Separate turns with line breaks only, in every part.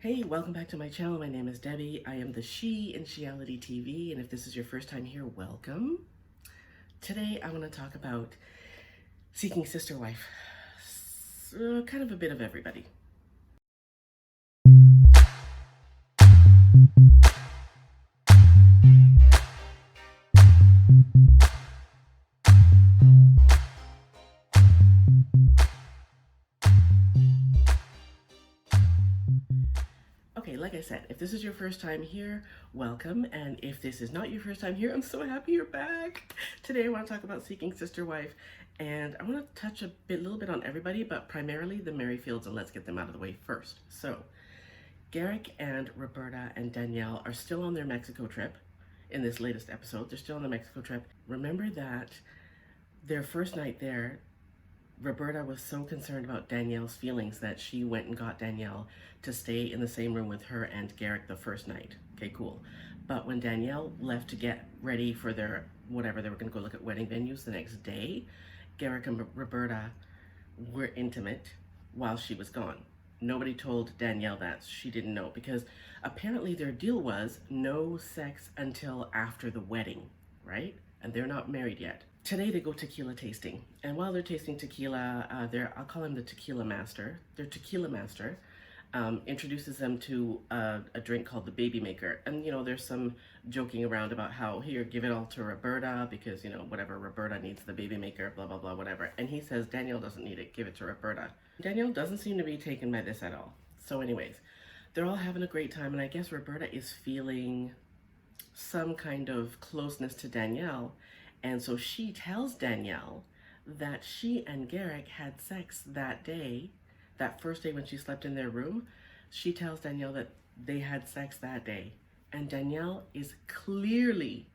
Hey, welcome back to my channel. My name is Debbie. I am the She in Sheality TV, and if this is your first time here, welcome. Today, I want to talk about seeking sister wife. Kind of a bit of everybody. Okay, like I said, if this is your first time here, welcome. And if this is not your first time here, I'm so happy you're back. Today I want to talk about seeking sister wife, and I want to touch a little bit on everybody, but primarily the Merrifields, and let's get them out of the way first. So, Garrick and Roberta and Dannielle are still on their Mexico trip in this latest episode. They're still on the Mexico trip. Remember that their first night there, Roberta was so concerned about Dannielle's feelings that she went and got Dannielle to stay in the same room with her and Garrick the first night. Okay, cool. But when Dannielle left to get ready for their whatever, they were going to go look at wedding venues the next day, Garrick and Roberta were intimate while she was gone. Nobody told Dannielle that. She didn't know because apparently their deal was no sex until after the wedding, right? And they're not married yet. Today they go tequila tasting, and while they're tasting tequila, I'll call him the tequila master. Their tequila master introduces them to a drink called the baby maker, and there's some joking around about how here, give it all to Roberta because whatever, Roberta needs the baby maker, blah blah blah, whatever. And he says Dannielle doesn't need it, give it to Roberta. Dannielle doesn't seem to be taken by this at all. So anyways, they're all having a great time, and I guess Roberta is feeling some kind of closeness to Dannielle. And so she tells Dannielle that she and Garrick had sex that day, that first day when she slept in their room. She tells Dannielle that they had sex that day. And Dannielle is clearly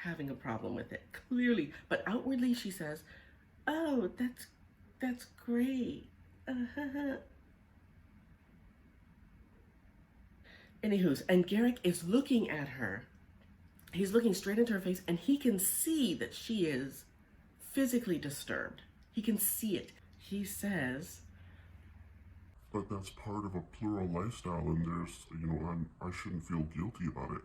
having a problem with it. Clearly. But outwardly she says, oh, that's great. Anywho's, and Garrick is looking at her. He's looking straight into her face, and he can see that she is physically disturbed. He can see it. He says,
but that's part of a plural lifestyle, and I shouldn't feel guilty about it.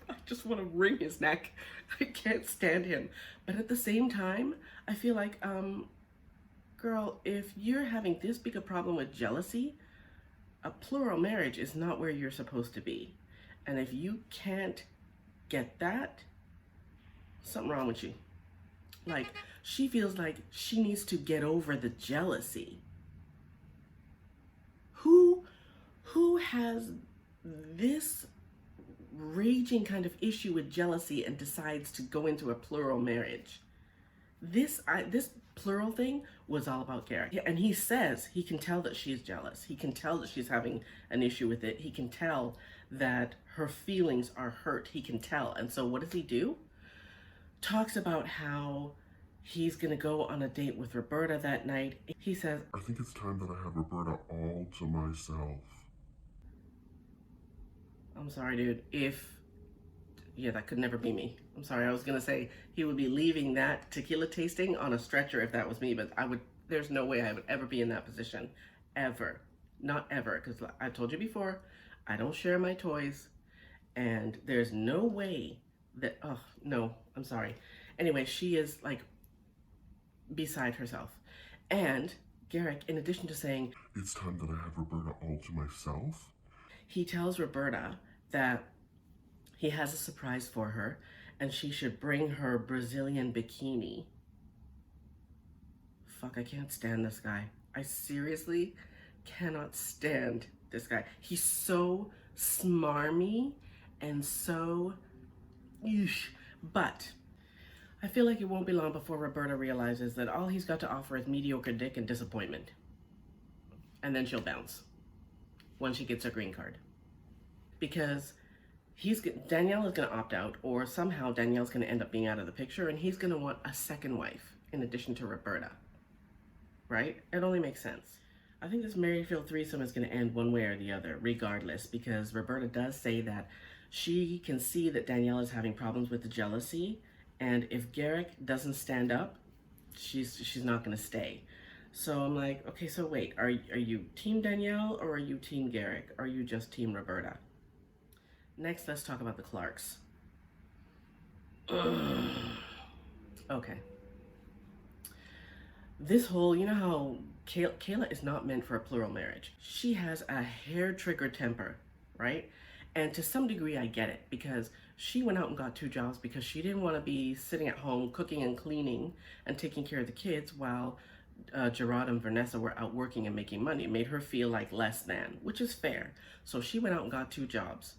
I just want to wring his neck. I can't stand him. But at the same time, I feel like, girl, if you're having this big a problem with jealousy, a plural marriage is not where you're supposed to be. And if you can't get that, something wrong with you. Like, she feels like she needs to get over the jealousy. Who has this raging kind of issue with jealousy and decides to go into a plural marriage? This plural thing was all about Garrick. Yeah, and he says he can tell that she's jealous. He can tell that she's having an issue with it. He can tell that her feelings are hurt. He can tell. And so what does he do? Talks about how he's going to go on a date with Roberta that night. He says,
I think it's time that I have Roberta all to myself.
I'm sorry, dude. Yeah, that could never be me. I'm sorry. I was going to say he would be leaving that tequila tasting on a stretcher if that was me, but there's no way I would ever be in that position. Ever. Not ever. Because I told you before, I don't share my toys, and there's no way that, oh, no, I'm sorry. Anyway, she is like beside herself. And Garrick, in addition to saying,
it's time that I have Roberta all to myself,
he tells Roberta that he has a surprise for her, and she should bring her Brazilian bikini. Fuck, I can't stand this guy. I seriously cannot stand this guy. He's so smarmy and so eesh. But I feel like it won't be long before Roberta realizes that all he's got to offer is mediocre dick and disappointment. And then she'll bounce when she gets her green card. Because Dannielle is going to opt out, or somehow Dannielle's going to end up being out of the picture, and he's going to want a second wife in addition to Roberta. Right? It only makes sense. I think this Merrifield threesome is going to end one way or the other, regardless, because Roberta does say that she can see that Dannielle is having problems with the jealousy, and if Garrick doesn't stand up, she's not gonna stay. So I'm like, okay, so wait, are you team Dannielle or are you team Garrick? Are you just team Roberta? Next, let's talk about the Clarks. Okay. This whole, you know how Kayla is not meant for a plural marriage. She has a hair trigger temper, right? And to some degree, I get it because she went out and got 2 jobs because she didn't want to be sitting at home cooking and cleaning and taking care of the kids while Gerard and Vanessa were out working and making money. It made her feel like less than, which is fair. So she went out and got 2 jobs.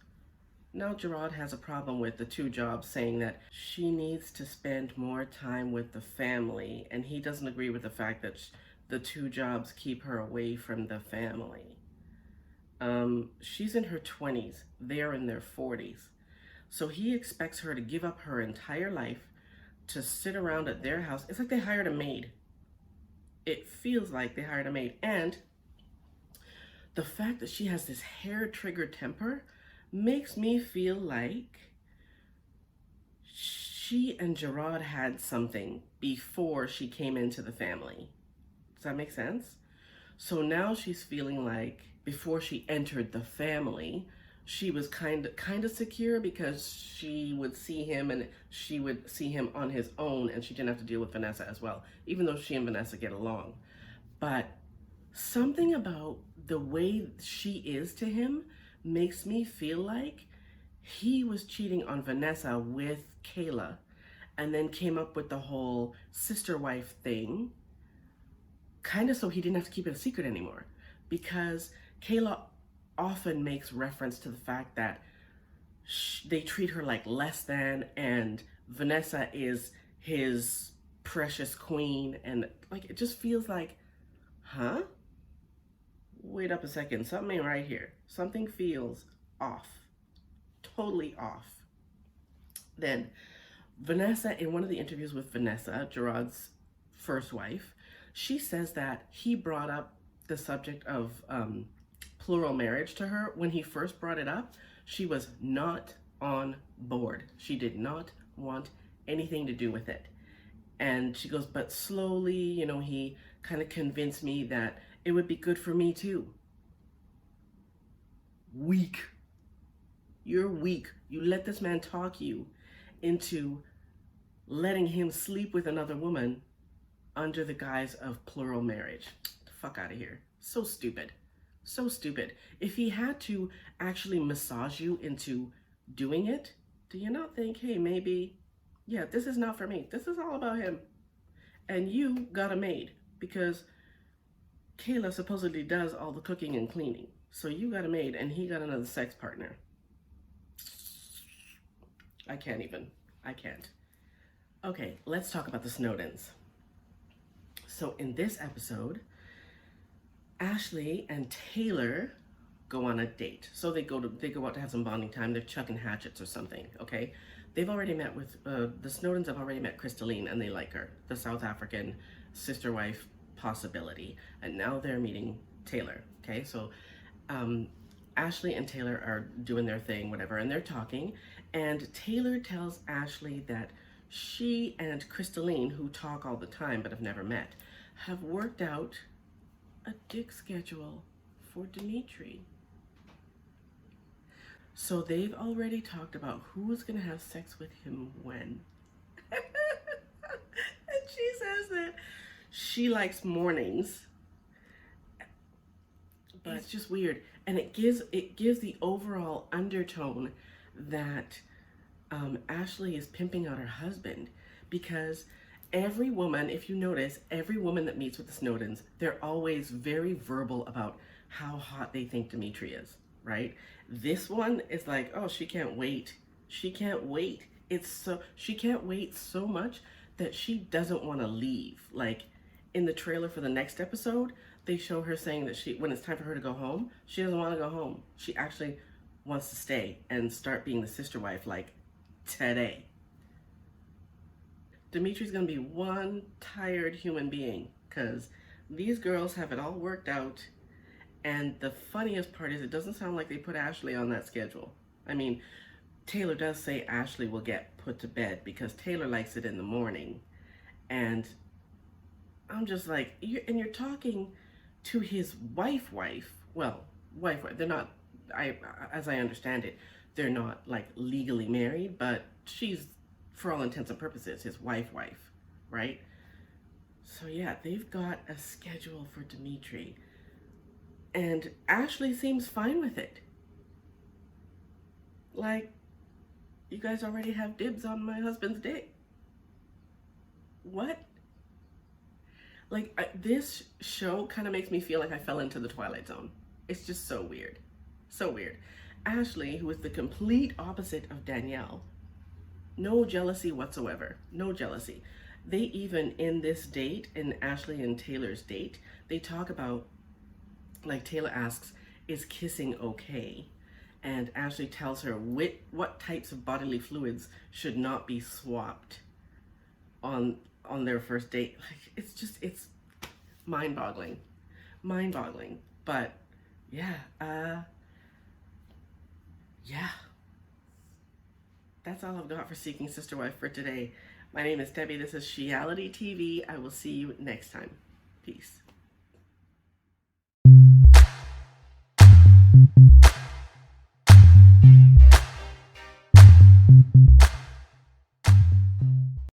Now Gerard has a problem with the 2 jobs, saying that she needs to spend more time with the family, and he doesn't agree with the fact that the 2 jobs keep her away from the family. She's in her 20s, they're in their 40s. So he expects her to give up her entire life to sit around at their house. It's like they hired a maid. It feels like they hired a maid. And the fact that she has this hair trigger temper makes me feel like she and Gerard had something before she came into the family. Does that make sense? So now she's feeling like before she entered the family, she was kind of secure because she would see him and she would see him on his own and she didn't have to deal with Vanessa as well, even though she and Vanessa get along. But something about the way she is to him makes me feel like he was cheating on Vanessa with Kayla and then came up with the whole sister wife thing, kind of so he didn't have to keep it a secret anymore. Because Kayla often makes reference to the fact that they treat her like less than, and Vanessa is his precious queen, and like it just feels like, huh? Wait up a second, something ain't right here. Something feels off, totally off. Then Vanessa, in one of the interviews with Vanessa, Gerard's first wife, she says that he brought up the subject of plural marriage to her. When he first brought it up, she was not on board. She did not want anything to do with it. And she goes, but slowly, he kind of convinced me that it would be good for me too. Weak. You're weak. You let this man talk you into letting him sleep with another woman under the guise of plural marriage. Get the fuck out of here. So stupid. So stupid. If he had to actually massage you into doing it, do you not think, hey, maybe, yeah, this is not for me. This is all about him. And you got a maid because Kayla supposedly does all the cooking and cleaning. So you got a maid and he got another sex partner. I can't even. I can't. Okay, let's talk about the Snowdens. So in this episode, Ashley and Taylor go on a date. So they go out to have some bonding time. They're chucking hatchets or something, okay? They've already met with, the Snowdens have already met Crystalline and they like her, the South African sister wife possibility. And now they're meeting Taylor, okay? So Ashley and Taylor are doing their thing, whatever, and they're talking. And Taylor tells Ashley that she and Crystalline, who talk all the time but have never met, have worked out a dick schedule for Dimitry. So they've already talked about who's gonna have sex with him when. And she says that she likes mornings. But it's just weird. And it gives the overall undertone that Ashley is pimping out her husband, because every woman, if you notice, every woman that meets with the Snowdens, they're always very verbal about how hot they think Dimitry is, right? This one is like, oh, she can't wait. She can't wait. She can't wait so much that she doesn't want to leave. Like in the trailer for the next episode, they show her saying that when it's time for her to go home, she doesn't want to go home. She actually wants to stay and start being the sister wife like today. Dimitry's gonna be one tired human being because these girls have it all worked out. And the funniest part is it doesn't sound like they put Ashley on that schedule. I mean, Taylor does say Ashley will get put to bed because Taylor likes it in the morning. And I'm just like, you're talking to his wife. Well, wife. They're not. As I understand it, they're not like legally married, but she's, for all intents and purposes, his wife, right? So yeah, they've got a schedule for Dimitry, and Ashley seems fine with it. Like, you guys already have dibs on my husband's dick. What? Like, this show kind of makes me feel like I fell into the Twilight Zone. It's just so weird. So weird. Ashley, who is the complete opposite of Dannielle, no jealousy whatsoever. No jealousy. They even, in this date, in Ashley and Taylor's date, they talk about, like, Taylor asks, is kissing okay? And Ashley tells her what types of bodily fluids should not be swapped on their first date. Like, it's mind-boggling. Mind-boggling. But yeah, yeah. That's all I've got for Seeking Sister Wife for today. My name is Debbie. This is Sheality TV. I will see you next time. Peace.